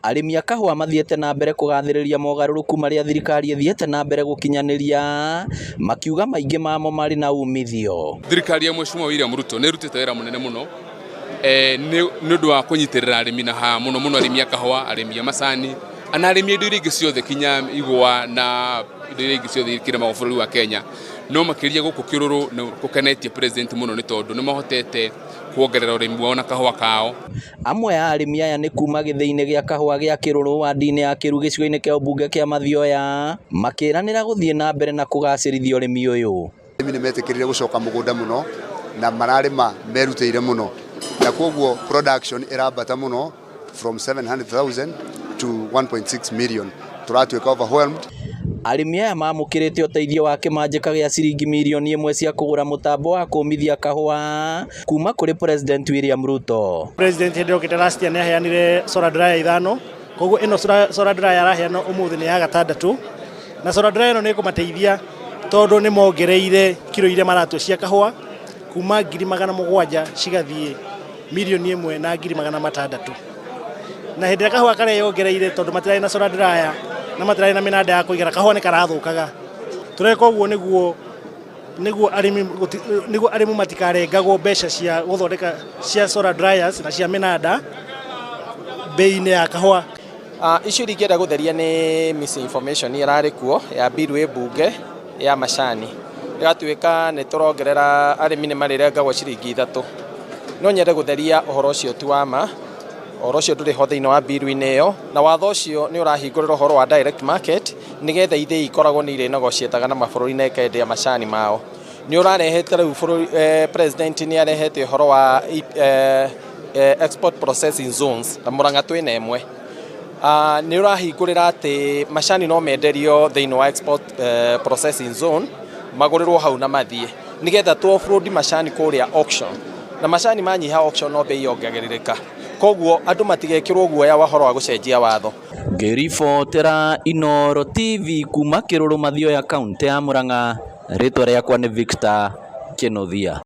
Arĩmi a kahũa mathiĩte na mbere kũgathĩrĩria mogarũrũku marĩa thirikari ĩthiĩte na mbere gũkinyanĩria, makiuga maingĩ mamo marĩ na umithio. Thirikari ya Mheshimiwa William Ruto nĩ ĩrutĩte wĩra mũnene mũno nĩ ũndũ wa kũnyitĩrĩra arĩmi na mũno mũno arĩmi a kahũa, arĩmi a macani, ana arĩmi indo iria ingĩ ciothe kinya igwa na indo iria ingĩ ciothe ikĩrĩmagwo bũrũri wa Kenya. No makĩria gũkũ Kĩrũrũ gũkenetie president mũno nĩ tondũ nĩ mahotete kuongerera ũrĩmi wao na kahũa kao. Amwe ya arĩmi aya nĩ kuma gĩthĩinĩ gĩa kahũa gĩa Kĩrũrũ wadi-inĩ ya Kĩru gĩcigo-inĩ kĩa ũmbunge kĩa Mathioya makĩranĩra gũthiĩ na mbere na kũgacĩrithia ũrĩmi ũyũ. Arĩmi nĩ metĩkĩrire gũcoka mũgũnda mũno na mararĩma merutĩire mũno, na koguo production ĩrambata mũno from 700,000 to 1.6 million. Turatuĩka overwhelmed. Arĩmi aya mamũkĩrĩte ũteithio wa kĩmanjĩka gĩa ciringi mirioni 1 cia kũgũra mũtambo wa kũmithia kahũa kuma kũrĩ President William Ruto. President hĩndĩ yokĩte last year nĩ aheanire solar dryer 5, koguo ĩno solar dryer araheana ũmũthĩ nĩ ya 6, na solar dryer ĩno nĩ ĩkũmateithia tondũ nĩ mongereire kilo iria maratue cia kahũa kuma 700,000 cigathiĩ mirioni 1 na 600,000. Na hĩndĩ ya kahũa karĩa yongereire tondũ matirarĩ na solar dryer na matirarĩ na mĩnanda ya kũigana, kahũa nĩ karathũkaga. Tureka ũguo nĩguo arĩmi matikarengagwo mbeca cia gũthondeka cia solar dryers na cia mĩnanda bei-inĩ ya kahũa. Issue ingĩenda gũtheria nĩ misinformation ĩrarĩ kuo ya bill ĩ mbunge ya macani. Ĩgatuĩka nĩ tũrongerera arĩmi nĩ marĩrengagwo ciringi 3. No nyende gũtheria ũhoro ũcio ti wa ma. Ũhoro ũcio ndũrĩ ho thĩinĩ wa bill-inĩ ĩyo, na watho ũcio nĩ ũrahingũrĩra ũhoro wa direct market nĩgetha ithĩi ikoragwo nĩ irĩnegociataga na mabũrũri na ikendia macani mao. Nĩ ũrarehete rĩu president nĩ arehete ũhoro wa export processing zones na Mũrang'a twĩna ĩmwe. Nĩ ũrahingũrĩra atĩ macani no menderio thĩinĩ wa export processing zone, magũrĩrwo hau na mathiĩ nĩgetha tu offroad macani kũrĩa auction, na macani manyiha auction no bei yongagĩrĩrĩka. Koguo andũ matigekĩrwo guoya wa horo wa gũcenjia watho. Ngĩribotera Inooro TV kuma Kĩrũrũ Mathioya kaunti ya Mũrang'a, rĩtwa rĩakwa nĩ Victor Kĩnũthia.